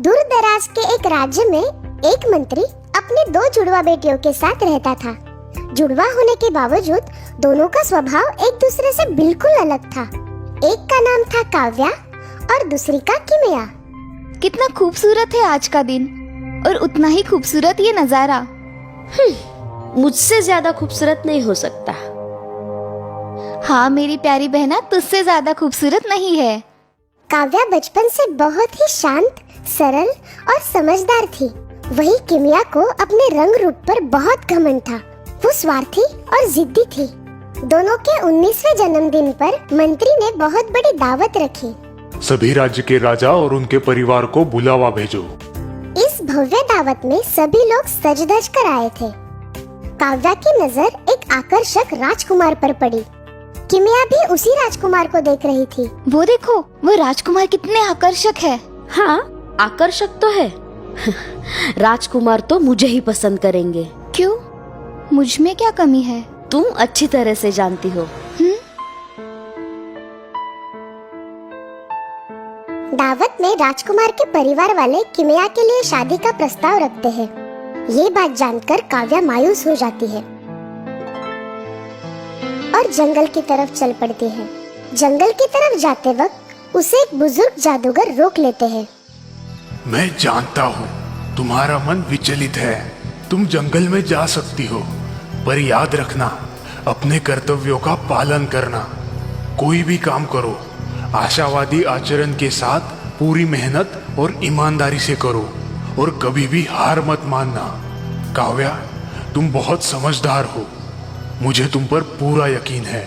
दूर दराज के एक राज्य में एक मंत्री अपनी दो जुड़वा बेटियों के साथ रहता था। जुड़वा होने के बावजूद दोनों का स्वभाव एक दूसरे से बिल्कुल अलग था। एक का नाम था काव्या और दूसरी का किमिया। कितना खूबसूरत है आज का दिन और उतना ही खूबसूरत ये नजारा। मुझसे ज्यादा खूबसूरत नहीं हो सकता। हाँ मेरी प्यारी बहना, तुझसे ज्यादा खूबसूरत नहीं है। काव्या बचपन से बहुत ही शांत, सरल और समझदार थी। वही किमिया को अपने रंग रूप पर बहुत घमंड था। वो स्वार्थी और जिद्दी थी। दोनों के 19वें जन्मदिन पर मंत्री ने बहुत बड़ी दावत रखी। सभी राज्य के राजा और उनके परिवार को बुलावा भेजो। इस भव्य दावत में सभी लोग सज धज कर आए थे। काव्या की नजर एक आकर्षक राजकुमार पर पड़ी। किमिया भी उसी राजकुमार को देख रही थी। वो देखो, वो राजकुमार कितने आकर्षक है। हाँ, आकर्षक तो है। राजकुमार तो मुझे ही पसंद करेंगे। क्यों? मुझ में क्या कमी है? तुम अच्छी तरह से जानती हो। दावत में राजकुमार के परिवार वाले किमिया के लिए शादी का प्रस्ताव रखते हैं। ये बात जानकर काव्या मायूस हो जाती है और जंगल की तरफ चल पड़ती है। जंगल की तरफ जाते वक्त उसे एक बुजुर्ग जादूगर रोक लेते हैं। मैं जानता हूँ तुम्हारा मन विचलित है। तुम जंगल में जा सकती हो, पर याद रखना अपने कर्तव्यों का पालन करना। कोई भी काम करो, आशावादी आचरण के साथ पूरी मेहनत और ईमानदारी से करो और कभी भी हार मत मानना। काव्या, तुम बहुत समझदार हो। मुझे तुम पर पूरा यकीन है।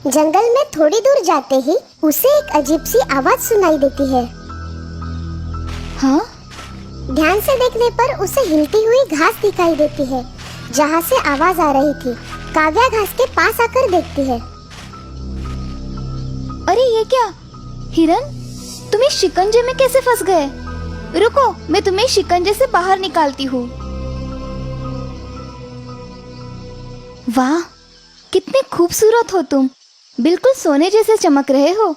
जंगल में थोड़ी दूर जाते ही उसे एक अजीब सी आवाज सुनाई देती है। हाँ? ध्यान से देखने पर उसे हिलती हुई घास दिखाई देती है जहाँ से आवाज आ रही थी। काव्या घास के पास आकर देखती है। अरे ये क्या? हिरन, तुम इस शिकंजे में कैसे फंस गए? रुको, मैं तुम्हें शिकंजे से बाहर निकालती हूँ। वाह, कितने खूबसूरत हो तुम। बिल्कुल सोने जैसे चमक रहे हो।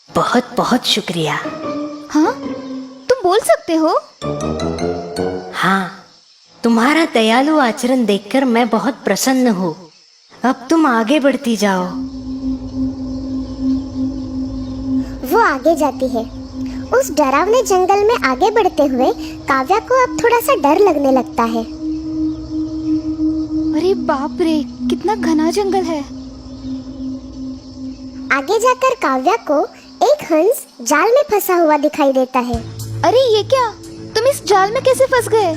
बहुत बहुत शुक्रिया। हाँ, तुम बोल सकते हो? हाँ, तुम्हारा दयालु आचरण देखकर मैं बहुत प्रसन्न हूँ। अब तुम आगे बढ़ती जाओ। वो आगे जाती है। उस डरावने जंगल में आगे बढ़ते हुए काव्या को अब थोड़ा सा डर लगने लगता है। अरे बाप रे, कितना घना जंगल है। आगे जाकर काव्या को एक हंस जाल में फंसा हुआ दिखाई देता है। अरे ये क्या? तुम इस जाल में कैसे फंस गए?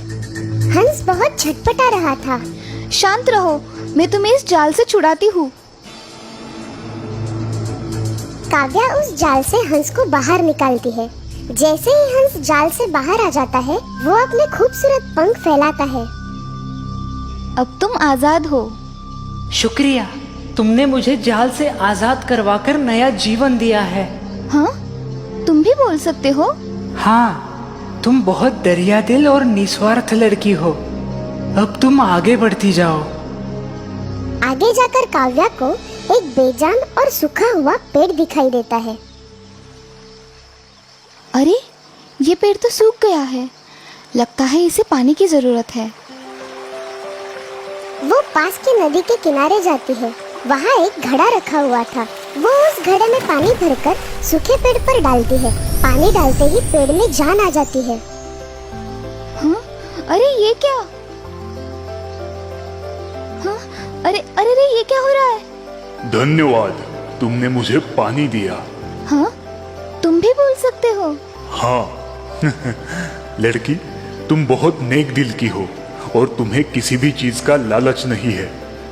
हंस बहुत छटपटा रहा था। शांत रहो, मैं तुम्हें इस जाल से छुड़ाती हूँ। काव्या उस जाल से हंस को बाहर निकालती है। जैसे ही हंस जाल से बाहर आ जाता है, वो अपने खूबसूरत पंख फैलाता है। अब तुम आजाद हो। शुक्रिया, तुमने मुझे जाल से आजाद करवाकर नया जीवन दिया है। हाँ, तुम भी बोल सकते हो? हाँ, तुम बहुत दरिया दिल और निस्वार्थ लड़की हो। अब तुम आगे बढ़ती जाओ। आगे जाकर काव्या को एक बेजान और सूखा हुआ पेड़ दिखाई देता है। अरे, ये पेड़ तो सूख गया है। लगता है इसे पानी की जरूरत है। वो पास की नदी के किनारे जाती है। वहाँ एक घड़ा रखा हुआ था। वो उस घड़े में पानी भरकर सूखे पेड़ पर डालती है। पानी डालते ही पेड़ में जान आ जाती है। हाँ? अरे ये क्या? हाँ? अरे अरे अरे, ये क्या हो रहा है? धन्यवाद, तुमने मुझे पानी दिया। हाँ? तुम भी बोल सकते हो? हाँ। लड़की, तुम बहुत नेक दिल की हो और तुम्हें किसी भी चीज का लालच नहीं है।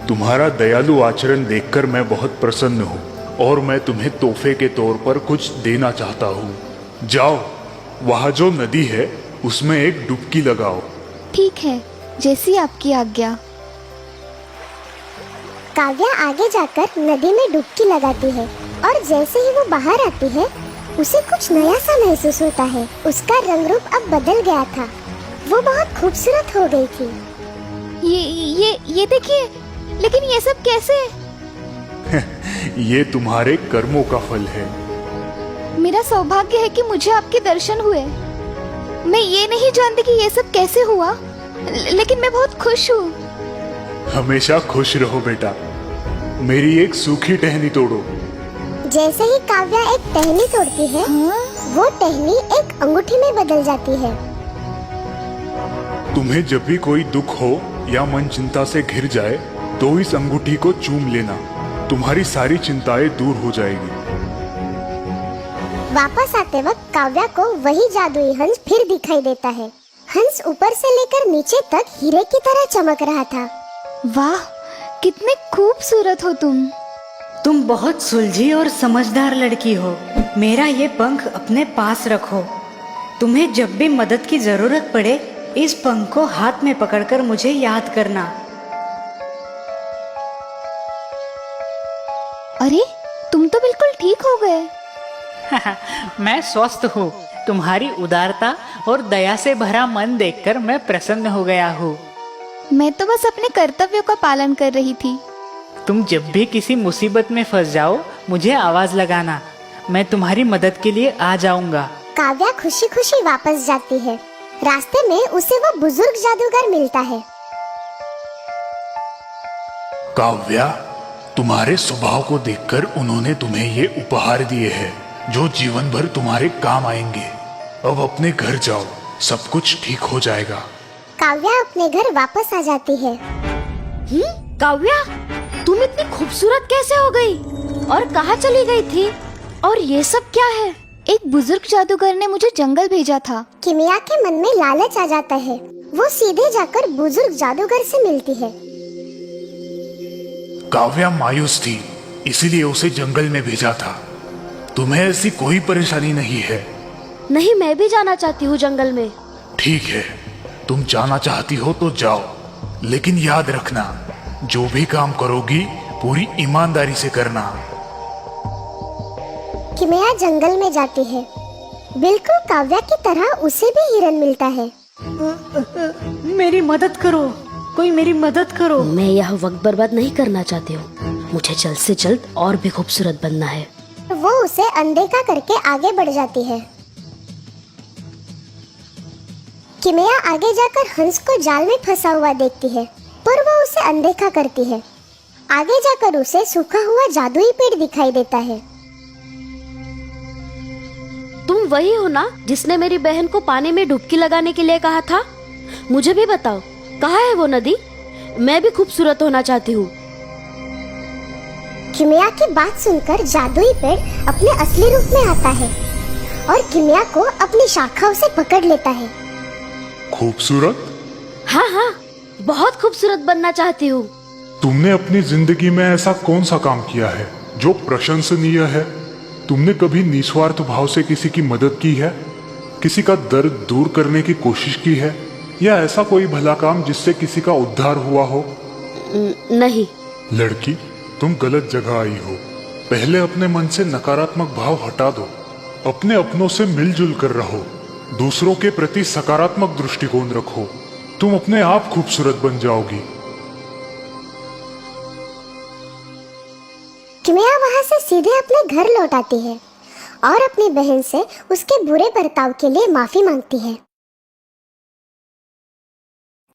तुम्हारा दयालु आचरण देखकर मैं बहुत प्रसन्न हूँ और मैं तुम्हें तोहफे के तौर पर कुछ देना चाहता हूँ। जाओ, वहाँ जो नदी है उसमें एक डुबकी लगाओ। ठीक है, जैसी आपकी आज्ञा। काव्या आगे जाकर नदी में डुबकी लगाती है और जैसे ही वो बाहर आती है, उसे कुछ नया सा महसूस होता है। उसका रंग रूप अब बदल गया था। वो बहुत खूबसूरत हो गई थी। ये देखिए, लेकिन ये सब कैसे? ये तुम्हारे कर्मों का फल है। मेरा सौभाग्य है कि मुझे आपके दर्शन हुए। मैं ये नहीं जानती कि ये सब कैसे हुआ, लेकिन मैं बहुत खुश हूँ। हमेशा खुश रहो बेटा। मेरी एक सूखी टहनी तोड़ो। जैसे ही काव्या एक टहनी तोड़ती है, वो टहनी एक अंगूठी में बदल जाती है। तुम्हें जब भी कोई दुख हो या मन चिंता से घिर जाए तो इस अंगूठी को चूम लेना, तुम्हारी सारी चिंताएं दूर हो जाएगी। वापस आते वक्त काव्या को वही जादुई हंस फिर दिखाई देता है। हंस ऊपर से लेकर नीचे तक हीरे की तरह चमक रहा था। वाह, कितने खूबसूरत हो तुम। तुम बहुत सुलझी और समझदार लड़की हो। मेरा ये पंख अपने पास रखो। तुम्हें जब भी मदद की जरूरत पड़े, इस पंख को हाथ में पकड़कर मुझे याद करना। अरे, तुम तो बिल्कुल ठीक हो गए। मैं स्वस्थ हूँ। तुम्हारी उदारता और दया से भरा मन देखकर मैं प्रसन्न हो गया हूँ। मैं तो बस अपने कर्तव्यों का पालन कर रही थी। तुम जब भी किसी मुसीबत में फंस जाओ, मुझे आवाज लगाना। मैं तुम्हारी मदद के लिए आ जाऊंगा। काव्या खुशी खुशी वापस जाती है। रास्ते में उसे वो बुजुर्ग जादूगर मिलता है। काव्या, तुम्हारे स्वभाव को देखकर उन्होंने तुम्हें ये उपहार दिए हैं जो जीवन भर तुम्हारे काम आएंगे। अब अपने घर जाओ, सब कुछ ठीक हो जाएगा। काव्या अपने घर वापस आ जाती है। काव्या, तुम इतनी खूबसूरत कैसे हो गई और कहाँ चली गई थी? और ये सब क्या है? एक बुजुर्ग जादूगर ने मुझे जंगल भेजा था। किमिया के मन में लालच आ जाता है। वो सीधे जाकर बुजुर्ग जादूगर से मिलती है। काव्या मायूस थी, इसीलिए उसे जंगल में भेजा था। तुम्हें ऐसी कोई परेशानी नहीं है? नहीं, मैं भी जाना चाहती हूँ जंगल में। ठीक है, तुम जाना चाहती हो तो जाओ, लेकिन याद रखना, जो भी काम करोगी पूरी ईमानदारी से करना। किमिया जंगल में जाती है। बिल्कुल काव्या की तरह उसे भी हिरन मिलता है। मेरी मदद करो, कोई मेरी मदद करो। मैं यह वक्त बर्बाद नहीं करना चाहती हूँ। मुझे जल्द से जल्द और भी खूबसूरत बनना है। वो उसे अनदेखा करके आगे बढ़ जाती है। किमिया आगे जाकर हंस को जाल में फंसा हुआ देखती है, पर वो उसे अनदेखा करती है। आगे जाकर उसे सूखा हुआ जादुई पेड़ दिखाई देता है। तुम वही हो ना जिसने मेरी बहन को पानी में डुबकी लगाने के लिए कहा था? मुझे भी बताओ, कहाँ है वो नदी? मैं भी खूबसूरत होना चाहती हूँ। किमिया की बात सुनकर जादुई पेड़ अपने असली रूप में आता है और किमिया को अपनी शाखाओं से पकड़ लेता है। खूबसूरत? हाँ हाँ, बहुत खूबसूरत बनना चाहती हूँ। तुमने अपनी जिंदगी में ऐसा कौन सा काम किया है जो प्रशंसनीय है? तुमने कभी निस्वार्थ भाव से किसी की मदद की है? किसी का दर्द दूर करने की कोशिश की है? या ऐसा कोई भला काम जिससे किसी का उद्धार हुआ हो? नहीं। लड़की, तुम गलत जगह आई हो। पहले अपने मन से नकारात्मक भाव हटा दो। अपने अपनों से मिलजुल कर रहो। दूसरों के प्रति सकारात्मक दृष्टिकोण रखो। तुम अपने आप खूबसूरत बन जाओगी। किमिया वहाँ से सीधे अपने घर लौट आती है और अपनी बहन से उसके बुरे बर्ताव के लिए माफी मांगती है।